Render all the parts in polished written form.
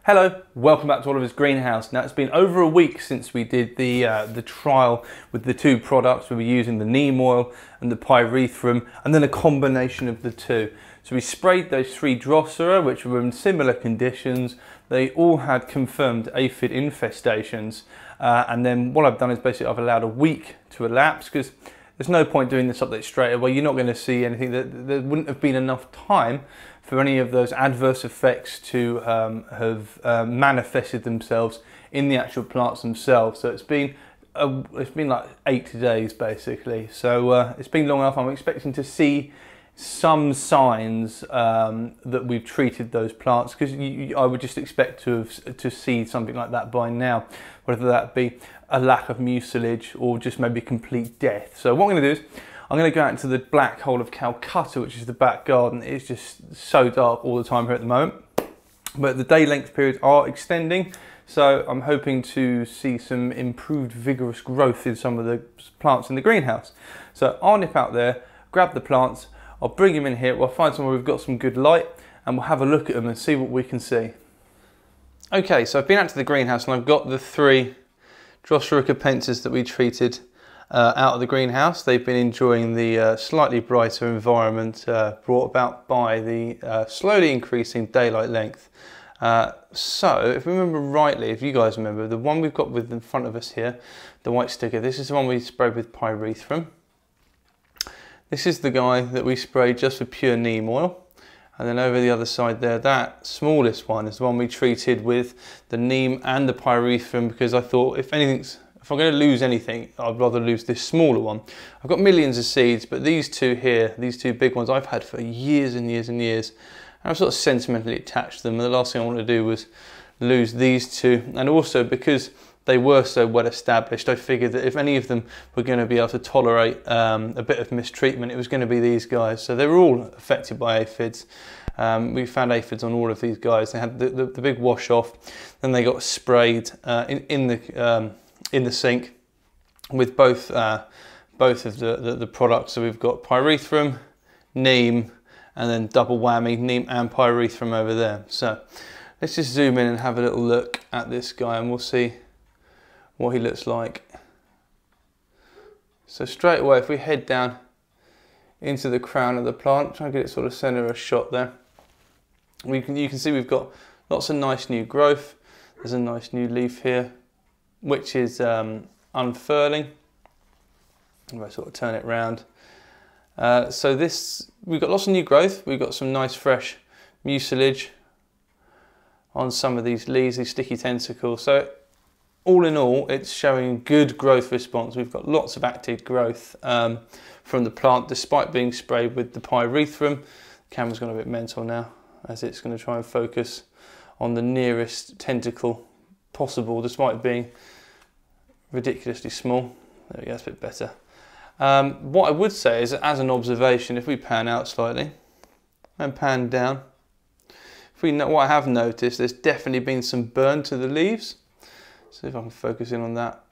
Hello, welcome back to Oliver's Greenhouse. Now it's been over a week since we did the trial with the two products. We were using the neem oil and the pyrethrum, and then a combination of the two. So we sprayed those 3 Drosera, which were in similar conditions. They all had confirmed aphid infestations. And then what I've done is basically I've allowed a week to elapse, because there's no point doing this update straight away. You're not going to see anything. There wouldn't have been enough time for any of those adverse effects to have manifested themselves in the actual plants themselves. So it's been like 8 days basically. So it's been long enough. I'm expecting to see some signs that we've treated those plants, because I would just expect to see something like that by now, whether that be a lack of mucilage or just maybe complete death. So what I'm going to do is I'm going to go out into the black hole of Calcutta, which is the back garden. It's just so dark all the time here at the moment, but the day length periods are extending, so I'm hoping to see some improved vigorous growth in some of the plants in the greenhouse. So I'll nip out there, grab the plants, I'll bring them in here, we'll find somewhere we've got some good light, and we'll have a look at them and see what we can see. Okay, so I've been out to the greenhouse and I've got the 3 Drosera capensis that we treated out of the greenhouse. They've been enjoying the slightly brighter environment brought about by the slowly increasing daylight length. So if we remember rightly, if you guys remember, the one we've got with in front of us here, the white sticker, this is the one we sprayed with pyrethrum. This is the guy that we sprayed just with pure neem oil. And then over the other side there, that smallest one is the one we treated with the neem and the pyrethrum, because I thought if I'm going to lose anything, I'd rather lose this smaller one. I've got millions of seeds, but these two here, these 2 big ones, I've had for years and years and years. And I'm sort of sentimentally attached to them, and the last thing I wanted to do was lose these 2. And also because they were so well established, I figured that if any of them were going to be able to tolerate a bit of mistreatment, it was going to be these guys. So they were all affected by aphids. We found aphids on all of these guys. They had the big wash off, then they got sprayed in the sink with both of the products. So we've got pyrethrum, neem, and then double whammy, neem and pyrethrum over there. So let's just zoom in and have a little look at this guy, and we'll see what he looks like. So straight away, if we head down into the crown of the plant, try and get it sort of center a shot there, you can see we've got lots of nice new growth. There's a nice new leaf here, which is unfurling. If I sort of turn it round. So we've got lots of new growth. We've got some nice fresh mucilage on some of these leaves, these sticky tentacles. So all in all, it's showing good growth response. We've got lots of active growth from the plant, despite being sprayed with the pyrethrum. The camera's gone a bit mental now, as it's going to try and focus on the nearest tentacle possible, despite being ridiculously small. There we go, that's a bit better. What I would say is that, as an observation, if we pan out slightly and pan down, what I have noticed, there's definitely been some burn to the leaves. See if I can focus in on that.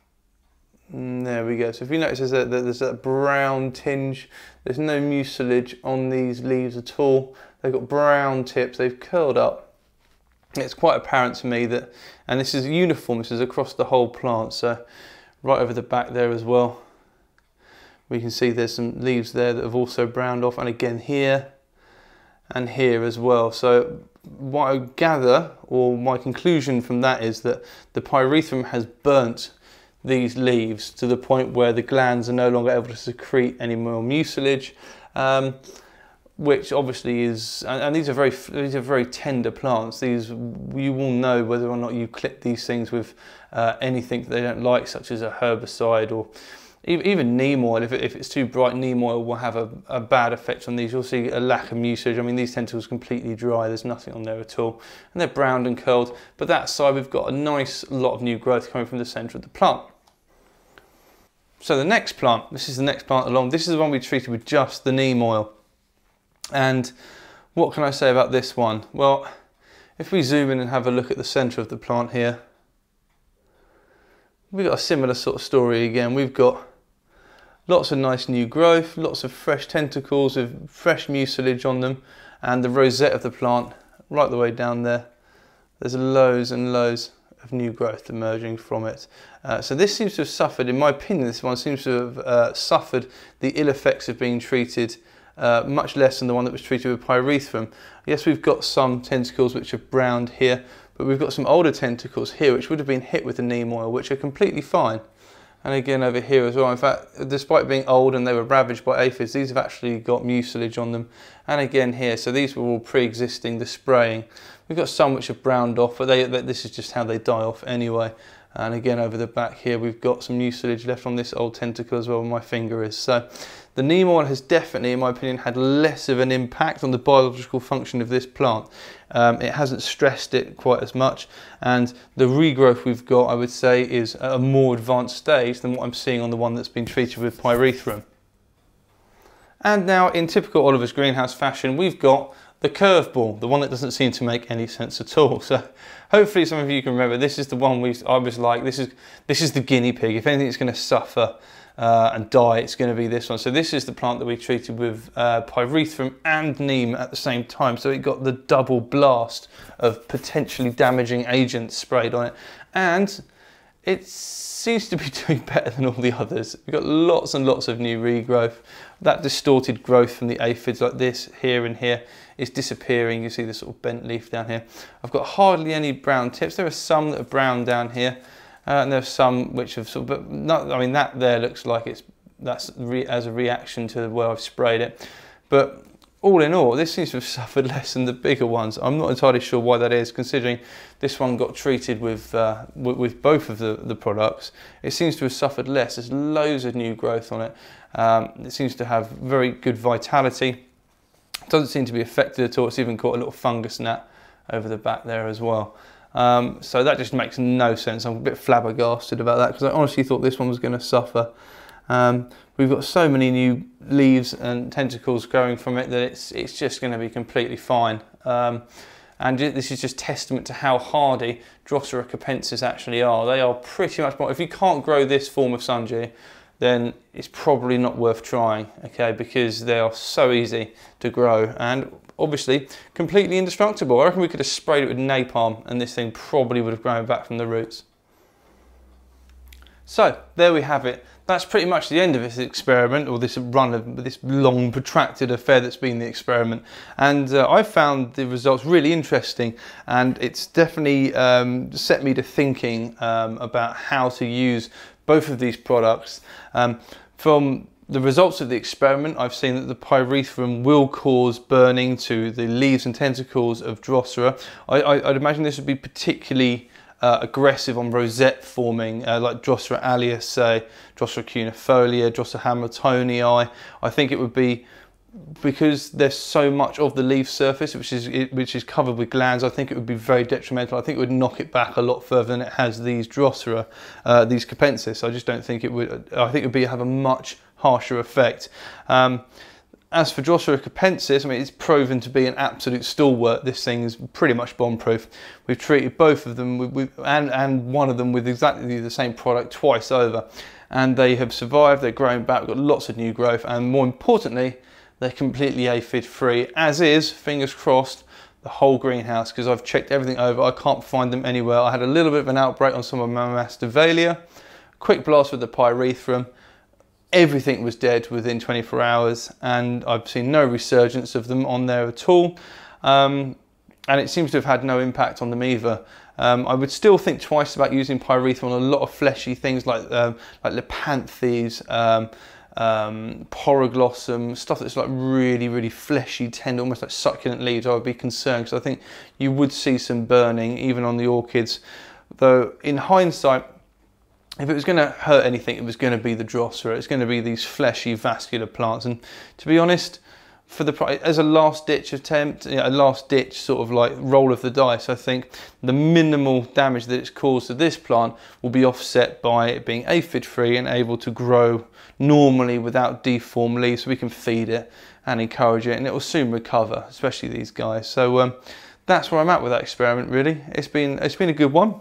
There we go. So if you notice there's that brown tinge, there's no mucilage on these leaves at all. They've got brown tips, they've curled up. It's quite apparent to me that, and this is uniform, this is across the whole plant, so right over the back there as well, we can see there's some leaves there that have also browned off, and again here and here as well. So what I gather, or my conclusion from that, is that the pyrethrum has burnt these leaves to the point where the glands are no longer able to secrete any more mucilage, which obviously is, and these are very tender plants. These, you will know whether or not you clip these things with anything that they don't like, such as a herbicide or even neem oil. If it's too bright, neem oil will have a bad effect on these. You'll see a lack of mucilage. I mean, these tentacles are completely dry, there's nothing on there at all, and they're browned and curled. But that side, we've got a nice lot of new growth coming from the centre of the plant. So the next plant, this is the next plant along, this is the one we treated with just the neem oil. And what can I say about this one? Well, if we zoom in and have a look at the centre of the plant here, we've got a similar sort of story again. We've got lots of nice new growth, lots of fresh tentacles with fresh mucilage on them, and the rosette of the plant right the way down there, there's loads and loads of new growth emerging from it. So this seems to have suffered, in my opinion, this one seems to have suffered the ill effects of being treated much less than the one that was treated with pyrethrum. Yes, we've got some tentacles which are browned here, but we've got some older tentacles here which would have been hit with the neem oil, which are completely fine. And again over here as well. In fact, despite being old and they were ravaged by aphids, these have actually got mucilage on them. And again here, so these were all pre-existing the spraying. We've got some which have browned off, but this is just how they die off anyway. And again over the back here, we've got some mucilage left on this old tentacle as well where my finger is. So the neem oil has definitely, in my opinion, had less of an impact on the biological function of this plant. It hasn't stressed it quite as much, and the regrowth we've got, I would say, is at a more advanced stage than what I'm seeing on the one that's been treated with pyrethrum. And now, in typical Oliver's greenhouse fashion, we've got the curveball, the one that doesn't seem to make any sense at all. So hopefully some of you can remember, this is the one I was like, this is the guinea pig. If anything is going to suffer and die, it's going to be this one. So this is the plant that we treated with pyrethrum and neem at the same time. So it got the double blast of potentially damaging agents sprayed on it. And it seems to be doing better than all the others. We've got lots and lots of new regrowth. That distorted growth from the aphids like this here and here is disappearing. You see this sort of bent leaf down here. I've got hardly any brown tips. There are some that are brown down here. And there's some which have sort of, but not, I mean, that there looks like that's as a reaction to where I've sprayed it. But all in all, this seems to have suffered less than the bigger ones. I'm not entirely sure why that is, considering this one got treated with both of the products. It seems to have suffered less. There's loads of new growth on it. It seems to have very good vitality. It doesn't seem to be affected at all. It's even got a little fungus gnat over the back there as well. So that just makes no sense. I'm a bit flabbergasted about that because I honestly thought this one was going to suffer. We've got so many new leaves and tentacles growing from it that it's just going to be completely fine. And this is just testament to how hardy Drosera capensis actually are. They are pretty much, if you can't grow this form of sundew, then it's probably not worth trying, okay, because they are so easy to grow and obviously completely indestructible. I reckon we could have sprayed it with napalm and this thing probably would have grown back from the roots. So there we have it. That's pretty much the end of this experiment, or this run of this long protracted affair that's been the experiment. And I found the results really interesting, and it's definitely set me to thinking about how to use both of these products. From the results of the experiment, I've seen that the pyrethrum will cause burning to the leaves and tentacles of Drosera. I'd imagine this would be particularly aggressive on rosette forming, like Drosera allius, say, Drosera cunifolia, Drosera hamiltonii. I think it would be, because there's so much of the leaf surface which is covered with glands, I think it would be very detrimental. I think it would knock it back a lot further than it has these Drosera, these capensis. I just don't think it would. I think it would have a much harsher effect. As for Drosera capensis, I mean, it's proven to be an absolute stalwart. This thing is pretty much bomb-proof. We've treated both of them and one of them with exactly the same product twice over, and they have survived. They're growing back. We've got lots of new growth, and more importantly, they're completely aphid-free, as is, fingers crossed, the whole greenhouse, because I've checked everything over. I can't find them anywhere. I had a little bit of an outbreak on some of my masdevallia. Quick blast with the pyrethrum. Everything was dead within 24 hours, and I've seen no resurgence of them on there at all. And it seems to have had no impact on them either. I would still think twice about using pyrethrum on a lot of fleshy things like Lepanthes, poroglossum, stuff that's like really fleshy, tender, almost like succulent leaves. I would be concerned because I think you would see some burning even on the orchids. Though in hindsight, if it was going to hurt anything, it was going to be the Drosera. It's going to be these fleshy vascular plants. And to be honest, as a last ditch attempt, a last ditch sort of like roll of the dice, I think the minimal damage that it's caused to this plant will be offset by it being aphid free and able to grow normally without deformed leaves, so we can feed it and encourage it, and it will soon recover, especially these guys. So that's where I'm at with that experiment. Really, it's been a good one.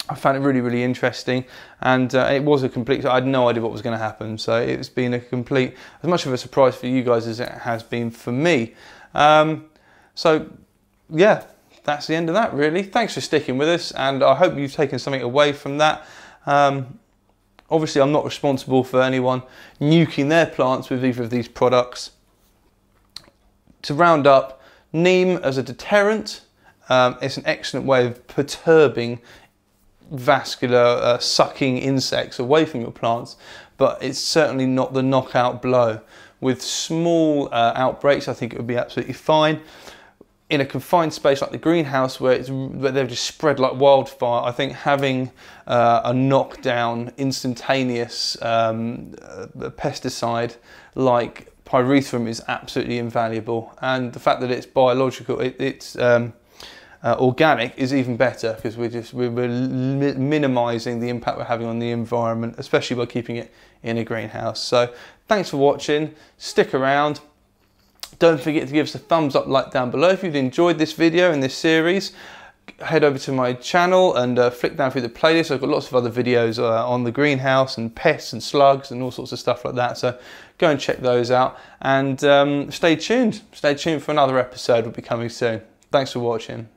I found it really interesting, and it was a complete, I had no idea what was going to happen, so it's been a complete, as much of a surprise for you guys as it has been for me. So yeah, that's the end of that really. Thanks for sticking with us, and I hope you've taken something away from that. Obviously I'm not responsible for anyone nuking their plants with either of these products. To round up, neem as a deterrent, it's an excellent way of perturbing vascular sucking insects away from your plants, but it's certainly not the knockout blow. With small outbreaks, I think it would be absolutely fine. In a confined space like the greenhouse, where they've just spread like wildfire, I think having a knockdown, instantaneous pesticide like Pyrethrum is absolutely invaluable. And the fact that it's biological, it's organic, is even better, because we're minimising the impact we're having on the environment, especially by keeping it in a greenhouse. So thanks for watching. Stick around. Don't forget to give us a thumbs up, like down below if you've enjoyed this video and this series. Head over to my channel and flick down through the playlist. I've got lots of other videos on the greenhouse and pests and slugs and all sorts of stuff like that. So go and check those out, and stay tuned. Stay tuned for another episode. Will be coming soon. Thanks for watching.